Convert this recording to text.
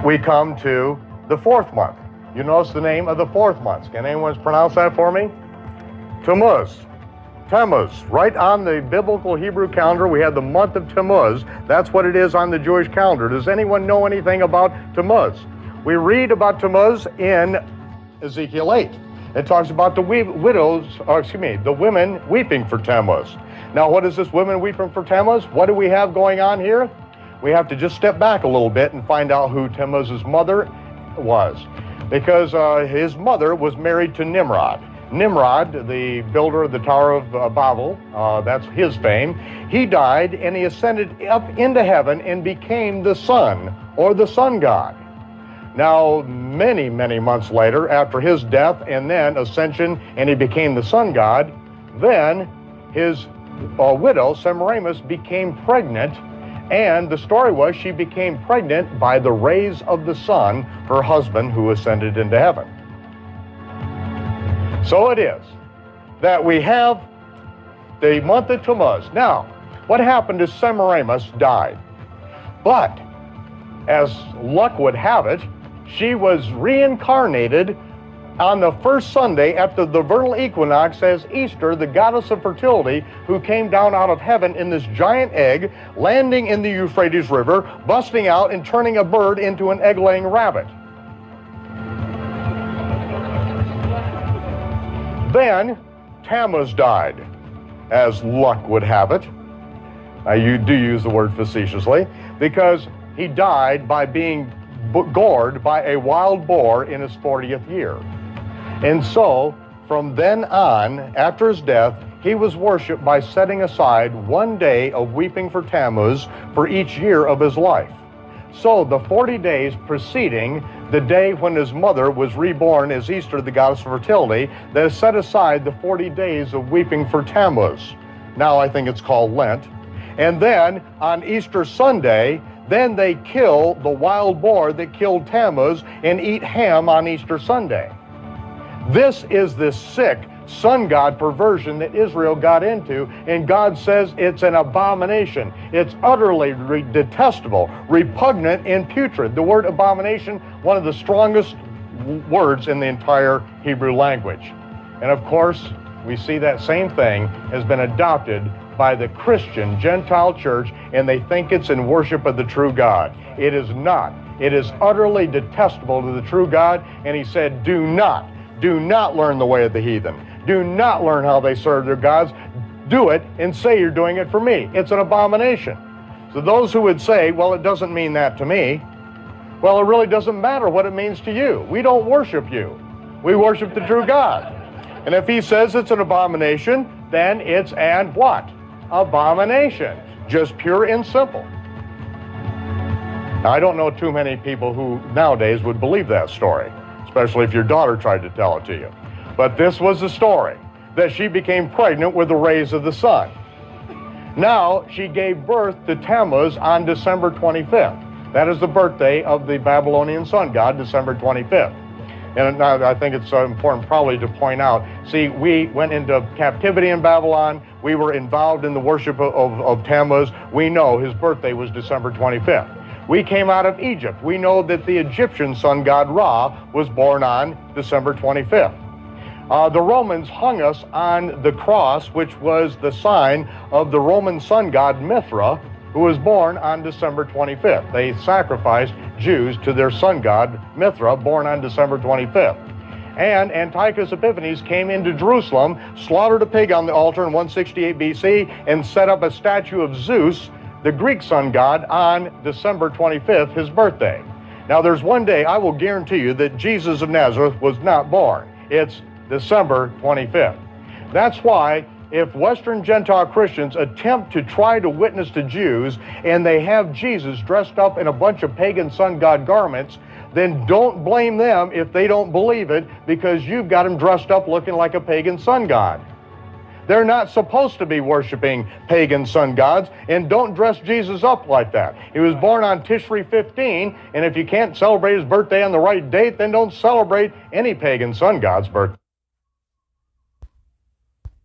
we come to the fourth month. You notice the name of the fourth month. Can anyone pronounce that for me? Tammuz. Tammuz. Right on the biblical Hebrew calendar, we have the month of Tammuz. That's what it is on the Jewish calendar. Does anyone know anything about Tammuz? We read about Tammuz in Ezekiel 8. It talks about the the women weeping for Tammuz. Now, what is this women weeping for Tammuz? What do we have going on here? We have to just step back a little bit and find out who Tammuz's mother was. Because his mother was married to Nimrod. Nimrod, the builder of the Tower of Babel, that's his fame. He died and he ascended up into heaven and became the sun, or the sun god. Now, many, many months later, after his death and then ascension, and he became the sun god, then his widow, Semiramis, became pregnant, and the story was she became pregnant by the rays of the sun, her husband, who ascended into heaven. So it is that we have the month of Tammuz. Now, what happened is Semiramis died. But, as luck would have it, she was reincarnated on the first Sunday after the vernal equinox as Easter, the goddess of fertility, who came down out of heaven in this giant egg, landing in the Euphrates River, busting out and turning a bird into an egg-laying rabbit. Then Tammuz died, as luck would have it. You do use the word facetiously, because he died by being gored by a wild boar in his 40th year. And so, from then on, after his death, he was worshipped by setting aside one day of weeping for Tammuz for each year of his life. So the 40 days preceding the day when his mother was reborn as Easter, the goddess of fertility, they set aside the 40 days of weeping for Tammuz. Now I think it's called Lent. And then on Easter Sunday, then they kill the wild boar that killed Tammuz and eat ham on Easter Sunday. This is the sick sun god perversion that Israel got into, and God says it's an abomination. It's utterly detestable, repugnant, and putrid. The word abomination, one of the strongest words in the entire Hebrew language. And of course, we see that same thing has been adopted by the Christian Gentile church, and they think it's in worship of the true God. It is not. It is utterly detestable to the true God, and he said, do not learn the way of the heathen. Do not learn how they serve their gods. Do it and say you're doing it for me. It's an abomination. So those who would say, well, it doesn't mean that to me, well, it really doesn't matter what it means to you. We don't worship you. We worship the true God. And if he says it's an abomination, then it's an what? Abomination. Just pure and simple. Now, I don't know too many people who nowadays would believe that story, especially if your daughter tried to tell it to you. But this was the story, that she became pregnant with the rays of the sun. Now, she gave birth to Tammuz on December 25th. That is the birthday of the Babylonian sun god, December 25th. And I think it's important probably to point out, see, we went into captivity in Babylon. We were involved in the worship of Tammuz. We know his birthday was December 25th. We came out of Egypt. We know that the Egyptian sun god Ra was born on December 25th. The Romans hung us on the cross, which was the sign of the Roman sun god Mithra, who was born on December 25th. They sacrificed Jews to their sun god Mithra, born on December 25th. And Antiochus Epiphanes came into Jerusalem, slaughtered a pig on the altar in 168 BC, and set up a statue of Zeus, the Greek sun god, on December 25th, his birthday. Now, there's one day I will guarantee you that Jesus of Nazareth was not born. It's December 25th. That's why if Western Gentile Christians attempt to try to witness to Jews and they have Jesus dressed up in a bunch of pagan sun god garments, then don't blame them if they don't believe it, because you've got them dressed up looking like a pagan sun god. They're not supposed to be worshiping pagan sun gods, and don't dress Jesus up like that. He was born on Tishri 15, and if you can't celebrate his birthday on the right date, then don't celebrate any pagan sun god's birthday.